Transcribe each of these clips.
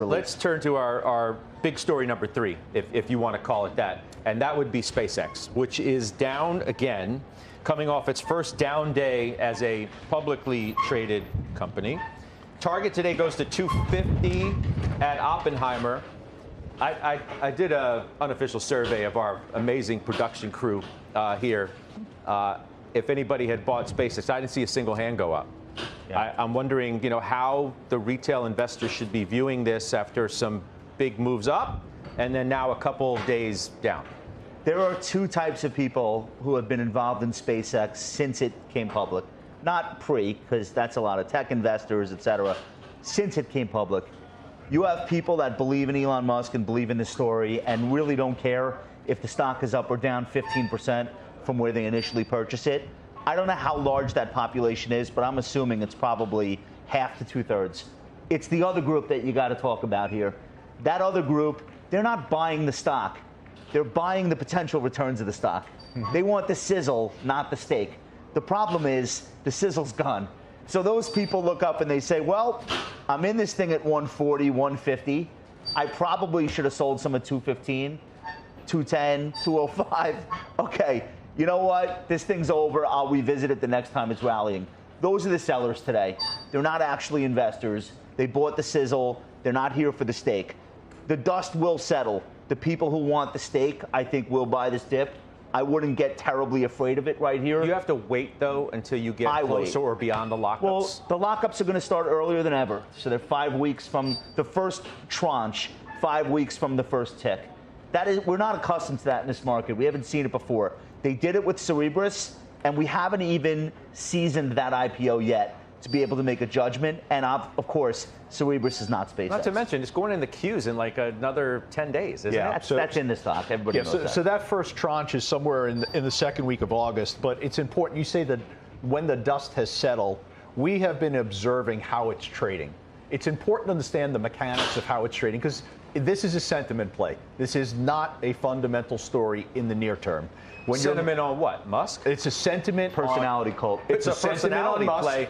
believe. Let's turn to our big story number 3, if you want to call it that, and that would be SpaceX, which is down again, coming off its first down day as a publicly traded company. Target today goes to 250 at Oppenheimer. I did an unofficial survey of our amazing production crew here. If anybody had bought SpaceX, I didn't see a single hand go up. Yeah. I'm wondering, how the retail investors should be viewing this after some big moves up and then now a couple days down. There are 2 types of people who have been involved in SpaceX since it came public. Not pre, because that's a lot of tech investors, et cetera. Since it came public, you have people that believe in Elon Musk and believe in the story and really don't care if the stock is up or down 15% from where they initially purchased it. I don't know how large that population is, but I'm assuming it's probably half to 2/3. It's the other group that you got to talk about here. That other group, they're not buying the stock. They're buying the potential returns of the stock. They want the sizzle, not the steak. The problem is the sizzle's gone. So those people look up and they say, well, I'm in this thing at 140, 150. I probably should have sold some at 215, 210, 205. Okay. You know what? This thing's over. I'll revisit it the next time it's rallying. Those are the sellers today. They're not actually investors. They bought the sizzle. They're not here for the steak. The dust will settle. The people who want the steak, I think, will buy this dip. I wouldn't get terribly afraid of it right here. You have to wait, though, until you get closer or beyond the lockups? Well, the lockups are going to start earlier than ever. So they're 5 weeks from the first tranche, 5 weeks from the first tick. We're not accustomed to that in this market. We haven't seen it before. They did it with Cerebras, and we haven't even seasoned that IPO yet to be able to make a judgment. And of course, Cerebras is not SpaceX. Not to mention, it's going in the queues in like another 10 days, isn't it? That's in the stock. Everybody knows that. So that first tranche is somewhere in the second week of August. But it's important. You say that when the dust has settled, we have been observing how it's trading. It's important to understand the mechanics of how it's trading because this is a sentiment play. This is not a fundamental story in the near term. Sentiment on what? Musk? It's a sentiment personality cult. It's a personality play.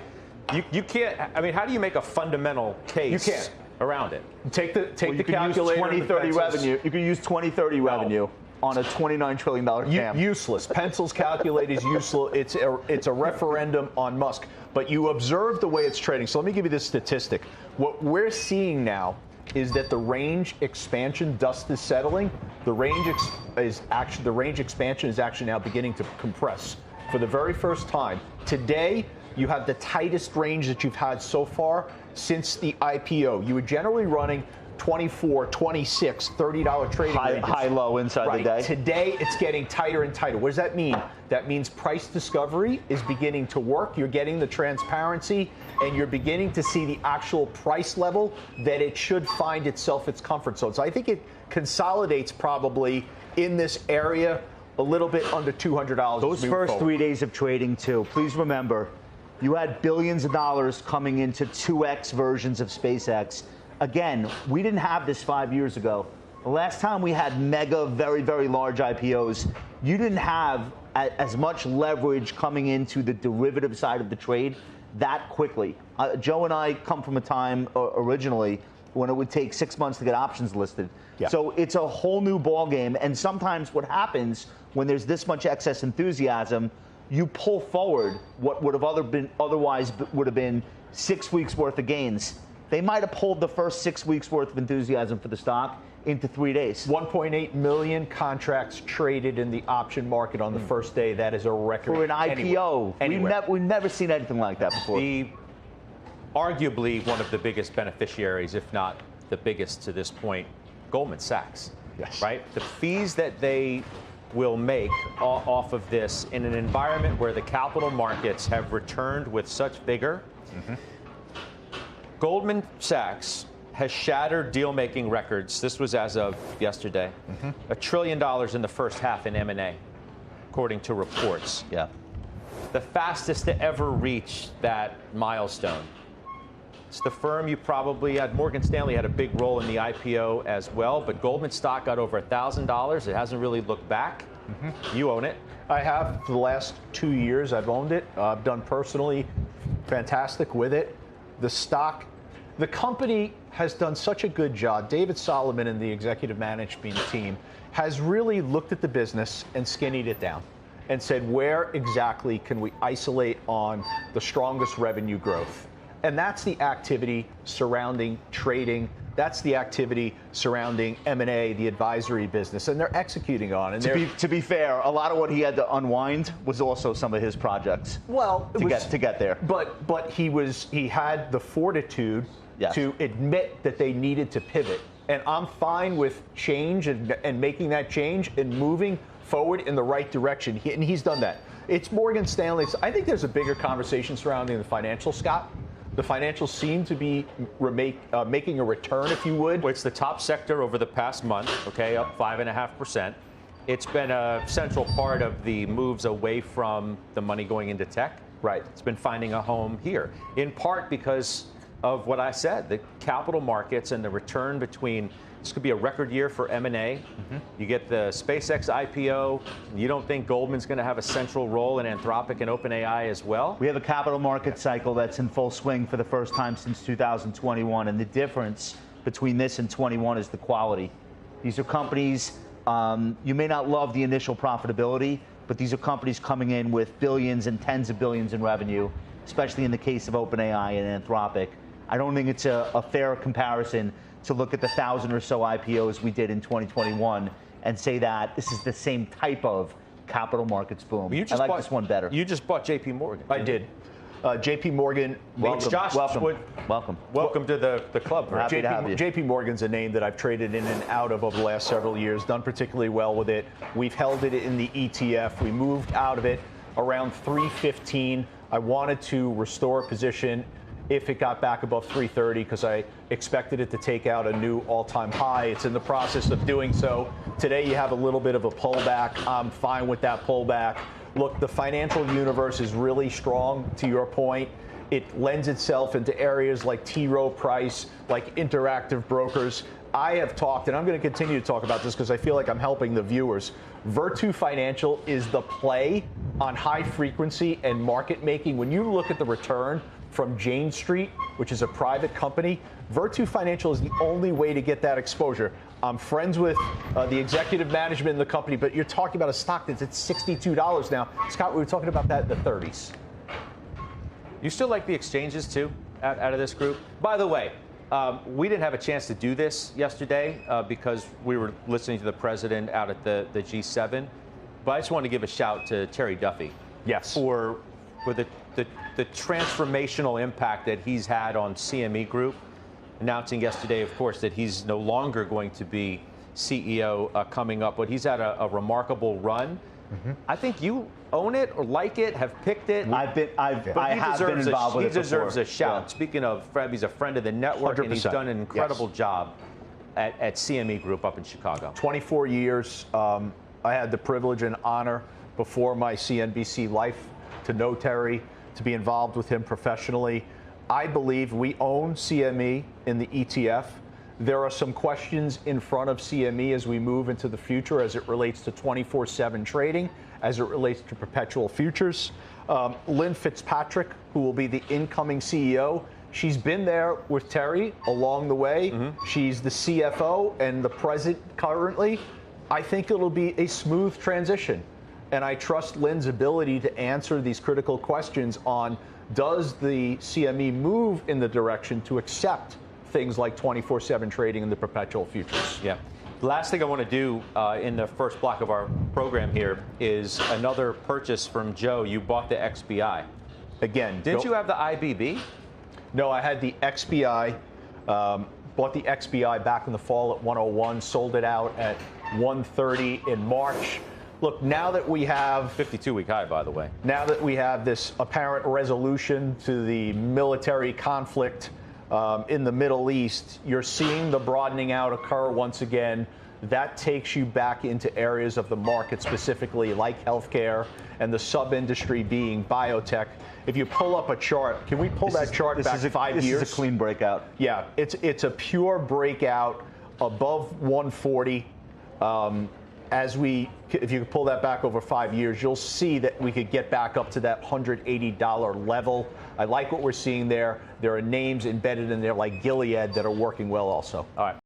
You can't. I mean, how do you make a fundamental case around it? Take the calculator. 2030 revenue. You can use 2030 revenue on a $29 trillion TAM. Useless. Pencils, calculators, useless. It's a referendum on Musk. But you observe the way it's trading. So let me give you this statistic. What we're seeing now is that the range expansion dust is settling. The range expansion is actually now beginning to compress for the very first time. Today, you have the tightest range that you've had so far since the IPO. You were generally running 24, 26, $30 trading ranges. High, low inside the day. Today, it's getting tighter and tighter. What does that mean? That means price discovery is beginning to work. You're getting the transparency, and you're beginning to see the actual price level that it should find itself its comfort zone. So I think it consolidates probably in this area a little bit under $200. Those first 3 days of trading, too, please remember, you had billions of dollars coming into 2X versions of SpaceX. Again, we didn't have this 5 years ago. The last time we had mega, very, very large IPOs, you didn't have as much leverage coming into the derivative side of the trade that quickly. Joe and I come from a time originally when it would take 6 months to get options listed. Yeah. So it's a whole new ballgame. And sometimes what happens when there's this much excess enthusiasm, you pull forward what would have otherwise would have been 6 weeks worth of gains. They might have pulled the first 6 weeks worth of enthusiasm for the stock into 3 days. 1.8 million contracts traded in the option market on the first day. That is a record. For an IPO. We've never seen anything like that before. Arguably one of the biggest beneficiaries, if not the biggest to this point, Goldman Sachs. Yes. Right? The fees that they will make off of this in an environment where the capital markets have returned with such vigor. Goldman Sachs has shattered deal-making records. This was as of yesterday. $1 trillion in the first half in M&A, according to reports. Yeah. The fastest to ever reach that milestone. It's the firm you probably had. Morgan Stanley had a big role in the IPO as well, but Goldman stock got over $1,000. It hasn't really looked back. You own it. I have for the last 2 years. I've owned it. I've done personally fantastic with it. The stock The company has done such a good job. David Solomon and the executive management team has really looked at the business and skinnied it down and said, where exactly can we isolate on the strongest revenue growth? And that's the activity surrounding trading. That's the activity surrounding M&A, the advisory business, and they're executing on. And to be fair, a lot of what he had to unwind was also some of his projects. Well, to get there. But he had the fortitude to admit that they needed to pivot. And I'm fine with change and making that change and moving forward in the right direction. And he's done that. It's Morgan Stanley. I think there's a bigger conversation surrounding the financials, Scott. The financials seem to be making a return, if you would. Well, it's the top sector over the past month, okay, up 5.5%. It's been a central part of the moves away from the money going into tech. Right. It's been finding a home here, in part because of what I said, the capital markets and the return between. This could be a record year for M&A. You get the SpaceX IPO. You don't think Goldman's going to have a central role in Anthropic and OpenAI as well? We have a capital market cycle that's in full swing for the first time since 2021, and the difference between this and 21 is the quality. These are companies, you may not love the initial profitability, but these are companies coming in with billions and tens of billions in revenue, especially in the case of OpenAI and Anthropic. I don't think it's a fair comparison to look at the 1,000 or so IPOs we did in 2021 and say that this is the same type of capital markets boom. I like this one better. You just bought JPMorgan. I did. JPMorgan. Welcome. Josh welcome to the club. We're happy to have you. JPMorgan's a name that I've traded in and out of over the last several years, done particularly well with it. We've held it in the ETF. We moved out of it around 315. I wanted to restore a position if it got back above 330 because I expected it to take out a new all-time high. It's in the process of doing so. Today you have a little bit of a pullback. I'm fine with that pullback. Look, the financial universe is really strong, to your point. It lends itself into areas like T. Rowe Price, like Interactive Brokers. I have talked, and I'm going to continue to talk about this because I feel like I'm helping the viewers. Virtu Financial is the play on high frequency and market making. When you look at the return from Jane Street, which is a private company, Virtu Financial is the only way to get that exposure. I'm friends with the executive management in the company, but you're talking about a stock that's at $62 now. Scott, we were talking about that in the 30s. You still like the exchanges, too, out of this group? By the way, we didn't have a chance to do this yesterday because we were listening to the president out at the G7. But I just want to give a shout to Terry Duffy. Yes. For the transformational impact that he's had on CME Group, announcing yesterday, of course, that he's no longer going to be CEO coming up, but he's had a remarkable run. I think you own it or like it, have picked it. I have been involved with it. He deserves before. a shout. Yeah. Speaking of, he's a friend of the network, 100%. and he's done an incredible job at CME Group up in Chicago. 24 years. I had the privilege and honor before my CNBC life to know Terry, to be involved with him professionally. I believe we own CME in the ETF. There are some questions in front of CME as we move into the future as it relates to 24/7 trading, as it relates to perpetual futures. Lynn Fitzpatrick, who will be the incoming CEO, she's been there with Terry along the way. She's the CFO and the president currently. I think it'll be a smooth transition. And I trust Lynn's ability to answer these critical questions on, does the CME move in the direction to accept things like 24/7 trading in the perpetual futures? Yeah. The last thing I want to do in the first block of our program here is another purchase from Joe. You bought the XBI. Again, Didn't you have the IBB? No, I had the XBI. Bought the XBI back in the fall at 101, sold it out at 130 in March. Look, now that we have 52-week high, by the way. Now that we have this apparent resolution to the military conflict in the Middle East, you're seeing the broadening out occur once again. That takes you back into areas of the market, specifically like healthcare and the sub-industry being biotech. If you pull up a chart, can we pull that chart back 5 years? This is a clean breakout. Yeah, it's a pure breakout above 140. if you could pull that back over 5 years, you'll see that we could get back up to that $180 level. I like what we're seeing there. There are names embedded in there like Gilead that are working well also. All right.